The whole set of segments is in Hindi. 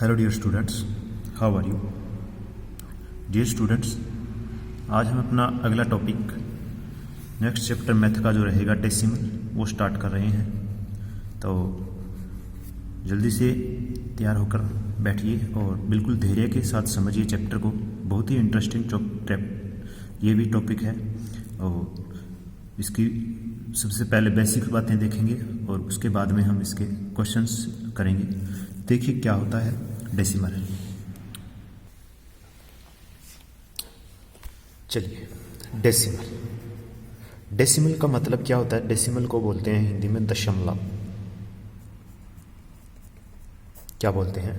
Hello dear students, how are you? Dear students, आज हम अपना अगला टॉपिक नेक्स्ट चैप्टर मैथ का जो रहेगा डेसिमल वो स्टार्ट कर रहे हैं। तो जल्दी से तैयार होकर बैठिए और बिल्कुल धैर्य के साथ समझिए चैप्टर को। बहुत ही इंटरेस्टिंग ये भी टॉपिक है और इसकी सबसे पहले बेसिक बातें देखेंगे और उसके बाद में हम इसके क्वेश्चंस करेंगे। देखिए क्या होता है डेसिमल। चलिए, डेसिमल का मतलब क्या होता है? डेसिमल को बोलते हैं हिंदी में दशमलव। क्या बोलते हैं?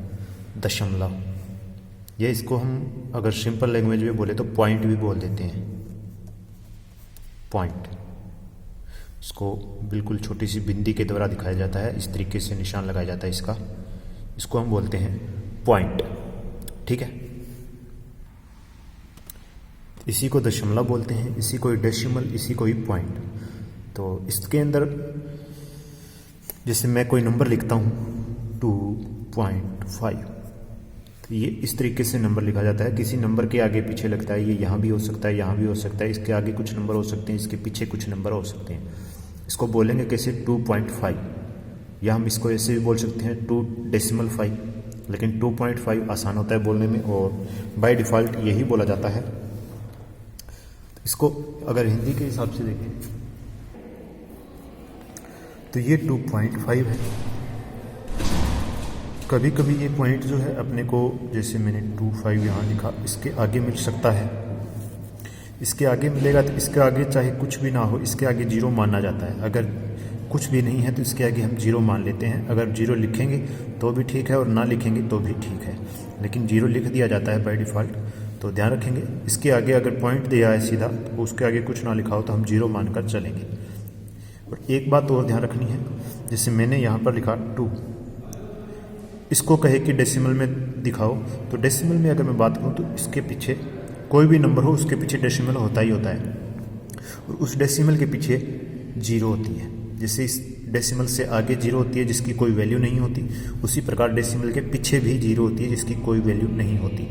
दशमलव। ये इसको हम अगर सिंपल लैंग्वेज में बोले तो पॉइंट भी बोल देते हैं। पॉइंट, इसको बिल्कुल छोटी सी बिंदी के द्वारा दिखाया जाता है, इस तरीके से निशान लगाया जाता है इसको हम बोलते हैं पॉइंट। ठीक है, इसी को दशमलव बोलते हैं, इसी को डेसिमल, इसी को ही पॉइंट। तो इसके अंदर जैसे मैं कोई नंबर लिखता हूँ 2.5, तो ये इस तरीके से नंबर लिखा जाता है। किसी नंबर के आगे पीछे लगता है, ये यहाँ भी हो सकता है, यहाँ भी हो सकता है, इसके आगे कुछ नंबर हो सकते हैं, इसके पीछे कुछ नंबर हो सकते हैं। इसको बोलेंगे कैसे? 2.5, या हम इसको ऐसे भी बोल सकते हैं 2.5, लेकिन 2.5 आसान होता है बोलने में और बाय डिफ़ॉल्ट यही बोला जाता है। इसको अगर हिंदी के हिसाब से देखें तो ये 2.5 है। कभी कभी ये पॉइंट जो है अपने को, जैसे मैंने 2.5 यहाँ लिखा, इसके आगे मिल सकता है। इसके आगे मिलेगा तो इसके आगे चाहे कुछ भी ना हो, इसके आगे 0 माना जाता है। अगर कुछ भी नहीं है तो इसके आगे हम 0 मान लेते हैं। अगर 0 लिखेंगे तो भी ठीक है और ना लिखेंगे तो भी ठीक है, लेकिन 0 लिख दिया जाता है बाय डिफ़ॉल्ट। तो ध्यान रखेंगे, इसके आगे अगर पॉइंट दिया है सीधा तो उसके आगे कुछ ना लिखा हो तो हम 0 मानकर चलेंगे। और एक बात और ध्यान रखनी है, जैसे मैंने यहाँ पर लिखा 2, इसको कहे कि डेसिमल में दिखाओ, तो डेसिमल में अगर मैं बात करूँ तो इसके पीछे कोई भी नंबर हो उसके पीछे डेसिमल होता ही होता है, और उस डेसिमल के पीछे 0 होती है। जैसे इस डेसिमल से आगे 0 होती है जिसकी कोई वैल्यू नहीं होती, उसी प्रकार डेसिमल के पीछे भी 0 होती है जिसकी कोई वैल्यू नहीं होती।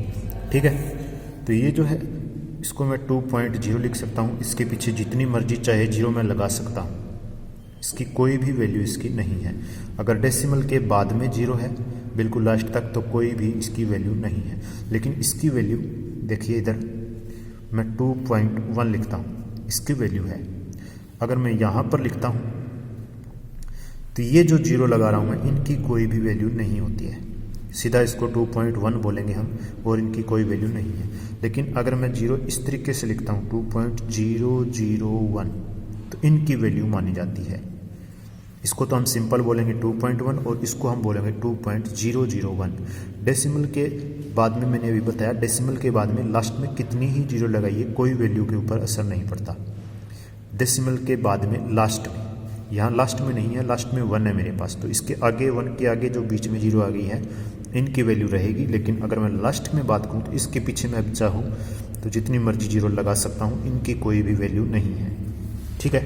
ठीक है, तो ये जो है इसको मैं 2.0 लिख सकता हूँ। इसके पीछे जितनी मर्जी चाहे 0 मैं लगा सकता हूँ, इसकी कोई भी वैल्यू इसकी नहीं है। अगर डेसिमल के बाद में 0 है बिल्कुल लास्ट तक तो कोई भी इसकी वैल्यू नहीं है। लेकिन इसकी वैल्यू देखिए, इधर मैं 2.1 लिखता हूँ, इसकी वैल्यू है। अगर मैं यहाँ पर लिखता हूँ तो ये जो 0 लगा रहा हूँ मैं, इनकी कोई भी वैल्यू नहीं होती है। सीधा इसको 2.1 बोलेंगे हम, और इनकी कोई वैल्यू नहीं है। लेकिन अगर मैं 0 इस तरीके से लिखता हूँ 2.001, तो इनकी वैल्यू मानी जाती है। इसको तो हम सिंपल बोलेंगे 2.1 और इसको हम बोलेंगे 2.001। डेसिमल के बाद में मैंने अभी बताया, डेसिमल के बाद में लास्ट में कितनी ही 0 लगाइए कोई वैल्यू के ऊपर असर नहीं पड़ता। डेसिमल के बाद में लास्ट में, यहाँ लास्ट में नहीं है, लास्ट में 1 है मेरे पास, तो इसके आगे 1 के आगे जो बीच में 0 आ गई है इनकी वैल्यू रहेगी। लेकिन अगर मैं लास्ट में बात करूँ तो इसके पीछे मैं अब चाहूँ तो जितनी मर्जी 0 लगा सकता हूँ, इनकी कोई भी वैल्यू नहीं है। ठीक है,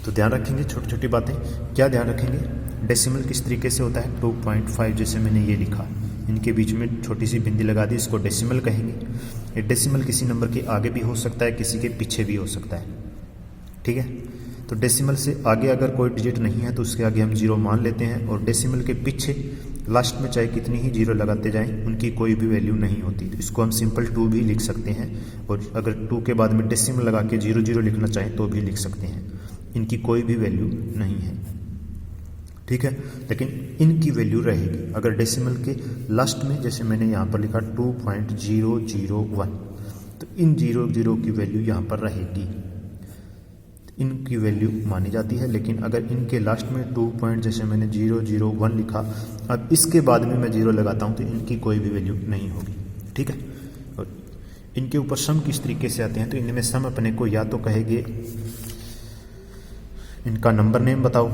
तो ध्यान रखेंगे छोटी छोटी बातें। क्या ध्यान रखेंगे? डेसिमल किस तरीके से होता है? 2.5 जैसे मैंने ये लिखा, इनके बीच में छोटी सी बिंदी लगा दी, इसको डेसिमल कहेंगे। ये डेसिमल किसी नंबर के आगे भी हो सकता है, किसी के पीछे भी हो सकता है। ठीक है, तो डेसिमल से आगे अगर कोई डिजिट नहीं है तो उसके आगे हम 0 मान लेते हैं, और डेसिमल के पीछे लास्ट में चाहे कितनी ही 0 लगाते जाएं उनकी कोई भी वैल्यू नहीं होती। तो इसको हम सिंपल 2 भी लिख सकते हैं, और अगर 2 के बाद में डेसिमल लगा के 0 लिखना चाहें तो भी लिख सकते हैं। इनकी कोई भी वैल्यू नहीं है। ठीक है, लेकिन इनकी वैल्यू रहेगी। अगर डेसिमल के लास्ट में जैसे मैंने यहाँ पर लिखा 2.001, तो इन 0 की वैल्यू यहाँ पर रहेगी, इनकी वैल्यू मानी जाती है। लेकिन अगर इनके लास्ट में 2 जैसे मैंने 001 लिखा, अब इसके बाद में मैं 0 लगाता हूँ तो इनकी कोई भी वैल्यू नहीं होगी। ठीक है, और इनके ऊपर सम किस तरीके से आते हैं? तो इनमें सम अपने को या तो कहेंगे इनका नंबर नेम बताओ,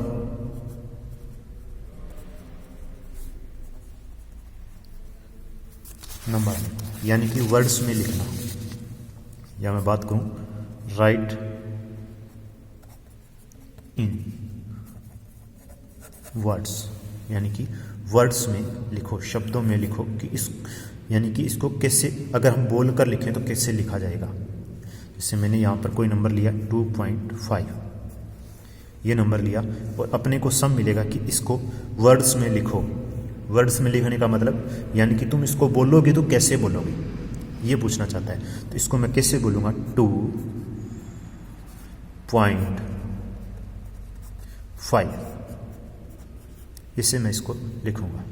नंबर यानी कि वर्ड्स में लिखना, या मैं बात करूं राइट इन वर्ड्स, यानी कि वर्ड्स में लिखो, शब्दों में लिखो कि इस यानी कि इसको कैसे अगर हम बोल कर लिखें तो कैसे लिखा जाएगा। जैसे मैंने यहाँ पर कोई नंबर लिया 2.5, ये नंबर लिया और अपने को सम मिलेगा कि इसको वर्ड्स में लिखो। वर्ड्स में लिखने का मतलब यानी कि तुम इसको बोलोगे तो कैसे बोलोगे, ये पूछना चाहता है। तो इसको मैं कैसे बोलूँगा 2.5, इसे मैं इसको लिखूँगा।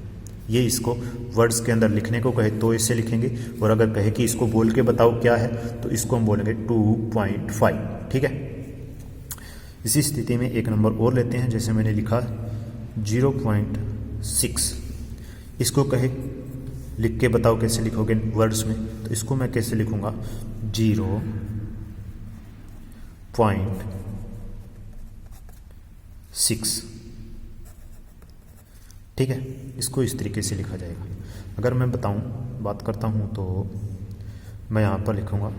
ये इसको वर्ड्स के अंदर लिखने को कहे तो इसे लिखेंगे, और अगर कहे कि इसको बोल के बताओ क्या है तो इसको हम बोलेंगे 2.5। ठीक है। इसी स्थिति में एक नंबर और लेते हैं, जैसे मैंने लिखा 0.6, इसको कहे लिख के बताओ कैसे लिखोगे वर्ड्स में, तो इसको मैं कैसे लिखूँगा 0.6। ठीक है, इसको इस तरीके से लिखा जाएगा। अगर मैं बात करता हूँ तो मैं यहाँ पर लिखूँगा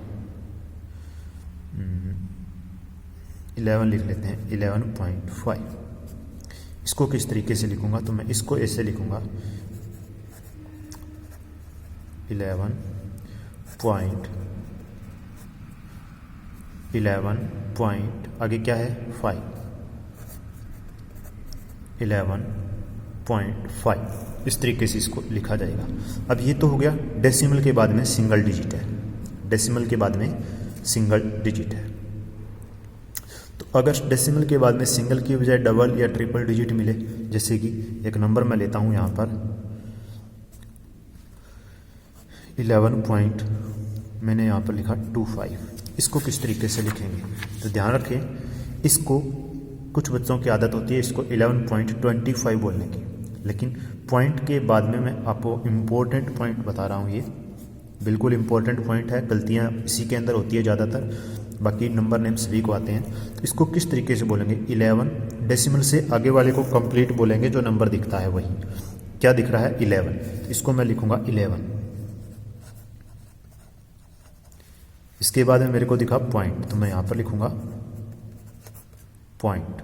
11 लिख लेते हैं, 11.5। इसको किस तरीके से लिखूँगा, तो मैं इसको ऐसे लिखूँगा 11 पॉइंट आगे क्या है 5, 11.5, इस तरीके से इसको लिखा जाएगा। अब ये तो हो गया डेसिमल के बाद में सिंगल डिजिट है, डेसिमल के बाद में सिंगल डिजिट है। तो अगर डेसिमल के बाद में सिंगल की बजाय डबल या ट्रिपल डिजिट मिले, जैसे कि एक नंबर मैं लेता हूँ यहाँ पर 11 पॉइंट, मैंने यहाँ पर लिखा 25, इसको किस तरीके से लिखेंगे, तो ध्यान रखें इसको कुछ बच्चों की आदत होती है इसको 11.25 बोलने की, लेकिन पॉइंट के बाद में मैं आपको इम्पोर्टेंट पॉइंट बता रहा हूँ, ये बिल्कुल इम्पोर्टेंट पॉइंट है, गलतियाँ इसी के अंदर होती है ज़्यादातर, बाकी नंबर नेम सभी को आते हैं। तो इसको किस तरीके से बोलेंगे 11, डेसिमल से आगे वाले को कंप्लीट बोलेंगे, जो नंबर दिखता है वही, क्या दिख रहा है 11, तो इसको मैं लिखूँगा 11। इसके बाद में मेरे को दिखा पॉइंट, तो मैं यहाँ पर लिखूँगा पॉइंट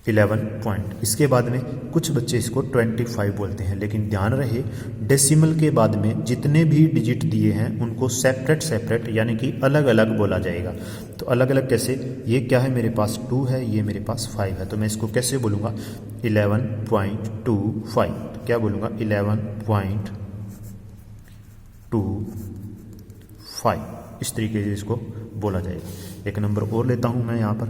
11 पॉइंट। इसके बाद में कुछ बच्चे इसको 25 बोलते हैं, लेकिन ध्यान रहे डेसिमल के बाद में जितने भी डिजिट दिए हैं उनको सेपरेट यानी कि अलग अलग बोला जाएगा। तो अलग अलग कैसे, ये क्या है मेरे पास 2 है, ये मेरे पास 5 है, तो मैं इसको कैसे बोलूँगा 11.25, क्या बोलूँगा 11.25, इस तरीके से इसको बोला जाएगा। एक नंबर और लेता हूँ मैं यहाँ पर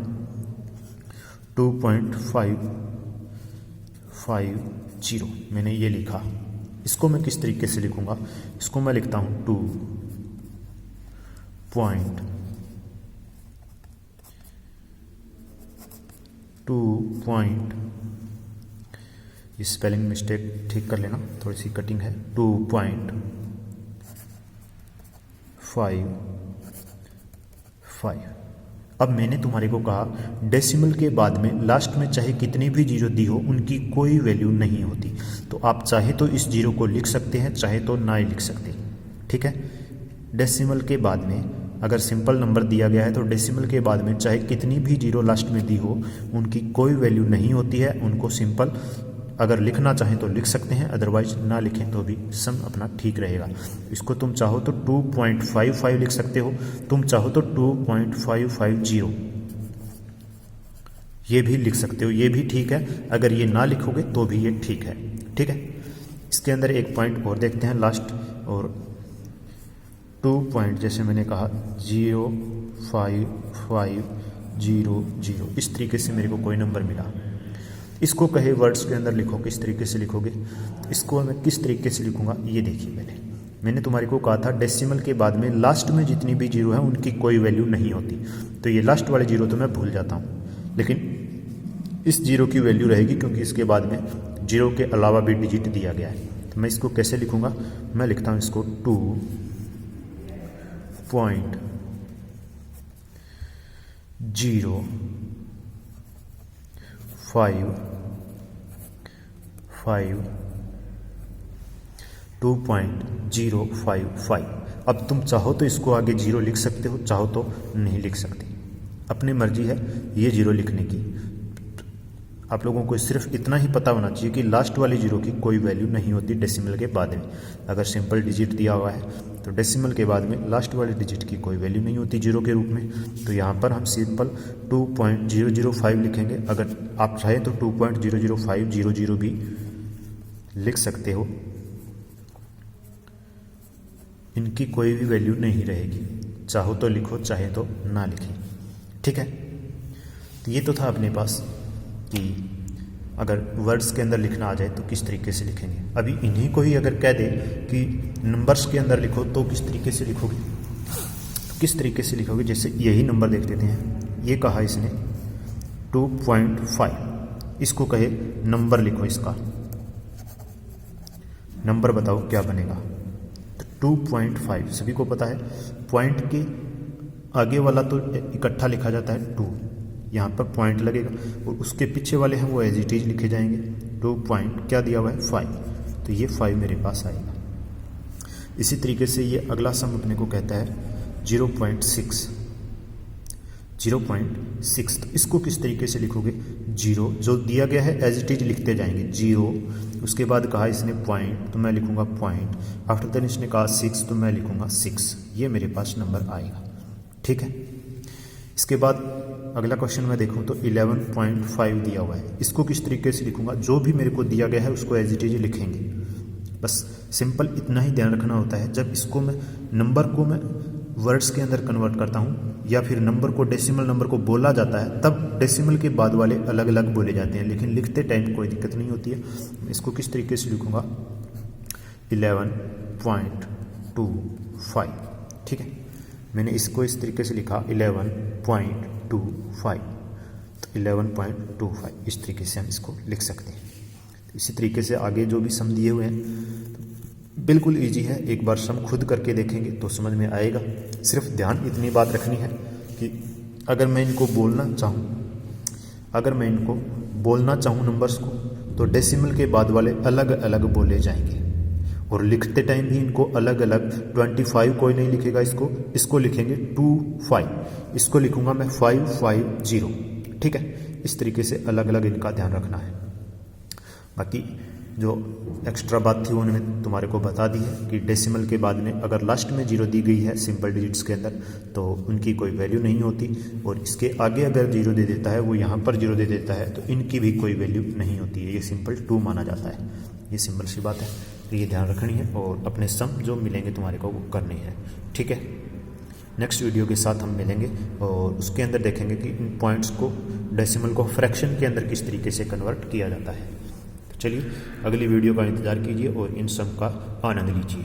2.550, मैंने ये लिखा, इसको मैं किस तरीके से लिखूँगा, इसको मैं लिखता हूँ 2. ये स्पेलिंग मिस्टेक ठीक कर लेना, थोड़ी सी कटिंग है, 2.55। अब मैंने तुम्हारे को कहा डेसिमल के बाद में लास्ट में चाहे कितनी भी जीरो दी हो उनकी कोई वैल्यू नहीं होती, तो आप चाहे तो इस जीरो को लिख सकते हैं, चाहे तो ना ही लिख सकते। ठीक है, डेसिमल के बाद में अगर सिंपल नंबर दिया गया है तो डेसिमल के बाद में चाहे कितनी भी जीरो लास्ट में दी हो उनकी कोई वैल्यू नहीं होती है, उनको सिंपल अगर लिखना चाहें तो लिख सकते हैं, अदरवाइज ना लिखें तो भी सम अपना ठीक रहेगा। इसको तुम चाहो तो 2.55 लिख सकते हो, तुम चाहो तो 2.550 ये भी लिख सकते हो, ये भी ठीक है। अगर ये ना लिखोगे तो भी ये ठीक है। ठीक है, इसके अंदर एक पॉइंट और देखते हैं लास्ट, और 2 पॉइंट जैसे मैंने कहा 05500, इस तरीके से मेरे को कोई नंबर मिला। इसको कहे वर्ड्स के अंदर लिखो, किस तरीके से लिखोगे, तो इसको मैं किस तरीके से लिखूंगा ये देखिए। मैंने तुम्हारे को कहा था डेसिमल के बाद में लास्ट में जितनी भी जीरो है उनकी कोई वैल्यू नहीं होती, तो ये लास्ट वाले जीरो तो मैं भूल जाता हूँ, लेकिन इस जीरो की वैल्यू रहेगी क्योंकि इसके बाद में जीरो के अलावा भी डिजिट दिया गया है। तो मैं इसको कैसे लिखूंगा, मैं लिखता हूँ इसको 2.05 2.055। अब तुम चाहो तो इसको आगे जीरो लिख सकते हो, चाहो तो नहीं लिख सकते, अपनी मर्जी है ये जीरो लिखने की। आप लोगों को सिर्फ इतना ही पता होना चाहिए कि लास्ट वाली जीरो की कोई वैल्यू नहीं होती डेसिमल के बाद में। अगर सिंपल डिजिट दिया हुआ है तो डेसिमल के बाद में लास्ट वाले डिजिट की कोई वैल्यू नहीं होती जीरो के रूप में। तो यहाँ पर हम सिंपल 2.005 लिखेंगे। अगर आप चाहें तो 2.00500 भी लिख सकते हो, इनकी कोई भी वैल्यू नहीं रहेगी। चाहो तो लिखो, चाहे तो ना लिखें, ठीक है। तो ये तो था अपने पास कि अगर वर्ड्स के अंदर लिखना आ जाए तो किस तरीके से लिखेंगे। अभी इन्हीं को ही अगर कह दे कि नंबर्स के अंदर लिखो तो किस तरीके से लिखोगे, तो किस तरीके से लिखोगे। जैसे यही नंबर देख लेते हैं, ये कहा इसने 2.5, इसको कहे नंबर लिखो, इसका नंबर बताओ क्या बनेगा। तो 2.5 सभी को पता है, पॉइंट के आगे वाला तो इकट्ठा लिखा जाता है 2, यहाँ पर पॉइंट लगेगा और उसके पीछे वाले हैं वो एज इट इज लिखे जाएंगे। 2 पॉइंट क्या दिया हुआ है 5, तो ये 5 मेरे पास आएगा। इसी तरीके से ये अगला सम अपने को कहता है 0.6, तो इसको किस तरीके से लिखोगे। 0 जो दिया गया है एज इट इज लिखते जाएंगे 0, उसके बाद कहा इसने पॉइंट तो मैं लिखूंगा पॉइंट, आफ्टर देन इसने कहा 6 तो मैं लिखूंगा 6, ये मेरे पास नंबर आएगा, ठीक है। इसके बाद अगला क्वेश्चन मैं देखूं तो 11.5 दिया हुआ है, इसको किस तरीके से लिखूंगा। जो भी मेरे को दिया गया है उसको एज इट इज लिखेंगे, बस सिंपल इतना ही ध्यान रखना होता है। जब इसको मैं नंबर को मैं वर्ड्स के अंदर कन्वर्ट करता हूँ या फिर नंबर को डेसिमल नंबर को बोला जाता है तब डेसिमल के बाद वाले अलग अलग बोले जाते हैं, लेकिन लिखते टाइम कोई दिक्कत नहीं होती है। इसको किस तरीके से लिखूंगा 11.25, ठीक है। मैंने इसको इस तरीके से लिखा 11.25, तो 11.25 इस तरीके से हम इसको लिख सकते हैं। इसी तरीके से आगे जो भी सम दिए हुए हैं बिल्कुल इजी है, एक बार सम खुद करके देखेंगे तो समझ में आएगा। सिर्फ ध्यान इतनी बात रखनी है कि अगर मैं इनको बोलना चाहूँ नंबर्स को तो डेसिमल के बाद वाले अलग अलग बोले जाएंगे और लिखते टाइम भी इनको अलग अलग 25 कोई नहीं लिखेगा, इसको लिखेंगे 25, इसको लिखूंगा मैं 550, ठीक है। इस तरीके से अलग अलग इनका ध्यान रखना है। बाकी जो एक्स्ट्रा बात थी वो मैंने तुम्हारे को बता दी है कि डेसिमल के बाद में अगर लास्ट में 0 दी गई है सिंपल डिजिट्स के अंदर तो उनकी कोई वैल्यू नहीं होती, और इसके आगे अगर 0 दे देता है, वो यहाँ पर 0 दे देता है तो इनकी भी कोई वैल्यू नहीं होती है, ये सिंपल 2 माना जाता है। ये सिंपल सी बात है, तो ये ध्यान रखनी है और अपने सम जो मिलेंगे तुम्हारे को वो करनी है, ठीक है। नेक्स्ट वीडियो के साथ हम मिलेंगे और उसके अंदर देखेंगे कि इन पॉइंट्स को डेसिमल को फ्रैक्शन के अंदर किस तरीके से कन्वर्ट किया जाता है। तो चलिए अगली वीडियो का इंतज़ार कीजिए और इन सम का आनंद लीजिए।